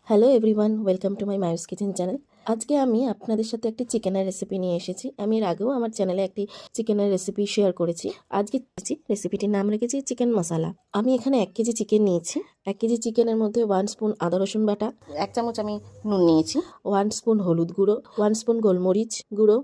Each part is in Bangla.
Hello everyone, welcome to my মায়ুস কিচেন চ্যানেল। আজকে আমি আপনাদের সাথে একটি চিকেনের রেসিপি নিয়ে এসেছি। আমি এর আগেও আমার চ্যানেলে একটি চিকেনের রেসিপি শেয়ার করেছি। আজকে রেসিপিটির নাম রেখেছি চিকেন মশলা। আমি এখানে 1 কেজি চিকেন নিয়েছি। 1 কেজি চিকেনের মধ্যে 1 স্পুন আদা রসুন বাটা, 1 চামচ আমি নুন নিয়েছি, 1 স্পুন হলুদ গুঁড়ো, 1 স্পুন গোলমরিচ গুঁড়ো,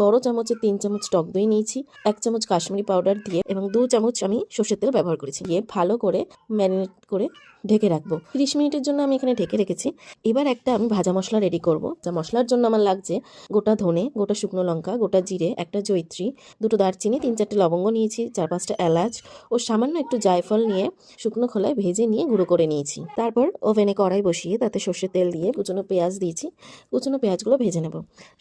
বড় চামচের 3 চামচ টক দই নিয়েছি, 1 চামচ কাশ্মীরি পাউডার দিয়ে এবং 2 চামচ আমি সর্ষের তেল ব্যবহার করেছি। দিয়ে ভালো করে ম্যারিনেট করে ঢেকে রাখবো। 30 মিনিটের জন্য আমি এখানে ঢেকে রেখেছি। এবার একটা আমি ভাজা মশলা রেডি করব। যা মশলার জন্য আমার লাগছে গোটা ধনে, গোটা শুকনো লঙ্কা, গোটা জিরে, একটা জয়িত্রী, 2টো দারচিনি, 3-4টে লবঙ্গ নিয়েছি, 4-5টা এলাচ ও সামান্য একটু জায়ফল নিয়ে শুকনো খোলায় ভেজে নিয়ে গুঁড়ো করে নিয়েছি। তারপর ওভেনে কড়াই বসিয়ে তাতে সর্ষের তেল দিয়ে কুচনো পেঁয়াজ দিয়েছি। কুচনো পেঁয়াজগুলো ভেজে নেব।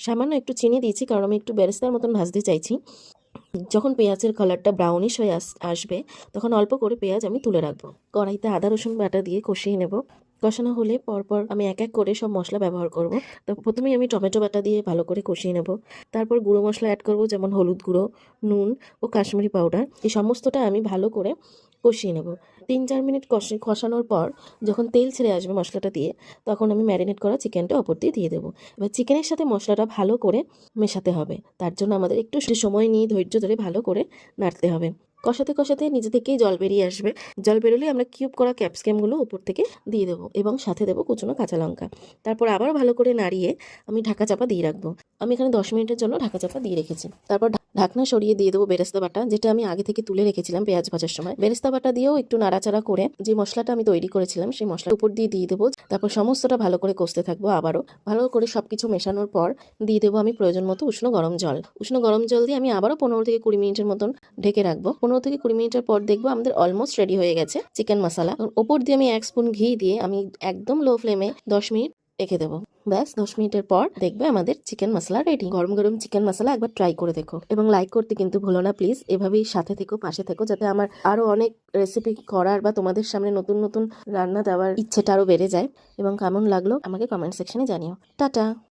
সামান্য একটু চিনি দিয়েছি কারণ আমি একটু বেরেস্তার মতন ভাজতে চাইছি। যখন পেঁয়াজের কালারটা ব্রাউনিশ হয়ে আসবে তখন অল্প করে পেঁয়াজ আমি তুলে রাখবো। কড়াইতে আদা রসুন বাটা দিয়ে কষিয়ে নেব। কষানো হলে পরপর আমি এক এক করে সব মশলা ব্যবহার করব। তো প্রথমেই আমি টমেটো বাটা দিয়ে ভালো করে কষিয়ে নেব। তারপর গুঁড়ো মশলা অ্যাড করব, যেমন হলুদ গুঁড়ো, নুন ও কাশ্মীরি পাউডার। এই সমস্তটা আমি ভালো করে কষিয়ে নেব। 3-4 মিনিট কষানোর পর যখন তেল ছেড়ে আসবে মশলাটা দিয়ে, তখন আমি ম্যারিনেট করা চিকেনটা ওপর দিয়ে দেবো। এবার চিকেনের সাথে মশলাটা ভালো করে মেশাতে হবে। তার জন্য আমাদের একটু সময় নিয়ে ধৈর্য ধরে ভালো করে নাড়তে হবে। কষাতে কষাতে নিজে থেকেই জল বেরিয়ে আসবে। জল বেরোলে আমরা কিউব করা ক্যাপসিকামগুলো উপর থেকে দিয়ে দেবো এবং সাথে দেবো কুচনো কাঁচা লঙ্কা। তারপর আবার ভালো করে নাড়িয়ে আমি ঢাকা চাপা দিয়ে রাখবো। আমি এখানে 10 মিনিটের জন্য ঢাকা চাপা দিয়ে রেখেছি। তারপর ঢাকনা সরিয়ে দিয়ে দেবো বেরেস্তা বাটা, যেটা আমি আগে থেকে তুলে রেখেছিলাম পেঁয়াজ ভাজার সময়। বেরেস্তা বাটা দিয়েও একটু নাড়াচাড়া করে যে মশলাটা আমি তৈরি করেছিলাম সেই মশলার উপর দিয়ে দেবো। তারপর সমস্তটা ভালো করে কষতে থাকবো। আবারও ভালো করে সবকিছু মেশানোর পর দিয়ে দেবো আমি প্রয়োজন মতো উষ্ণ গরম জল। উষ্ণ গরম জল দিয়ে আমি আবারও 15 থেকে 20 মিনিটের মতন ঢেকে রাখবো। 15 থেকে 20 মিনিটের পর দেখবো আমাদের অলমোস্ট রেডি হয়ে গেছে চিকেন মশলা। ওপর দিয়ে আমি 1 স্পুন ঘি দিয়ে আমি একদম লো ফ্লেমে 10 মিনিট রেখে দেবো। ব্যাস 10 মিনিটের পর দেখবে আমাদের চিকেন মশলা রেডি। গরম গরম চিকেন মশলা একবার ট্রাই করে দেখো এবং লাইক করতে কিন্তু ভুলো না প্লিজ। এভাবেই সাথে থেকো, পাশে থেকো, যাতে আমার আরো অনেক রেসিপি করার বা তোমাদের সামনে নতুন নতুন রান্না দেওয়ার ইচ্ছেটা আরো বেড়ে যায়। এবং কেমন লাগলো আমাকে কমেন্ট সেকশনে জানিও। টাটা।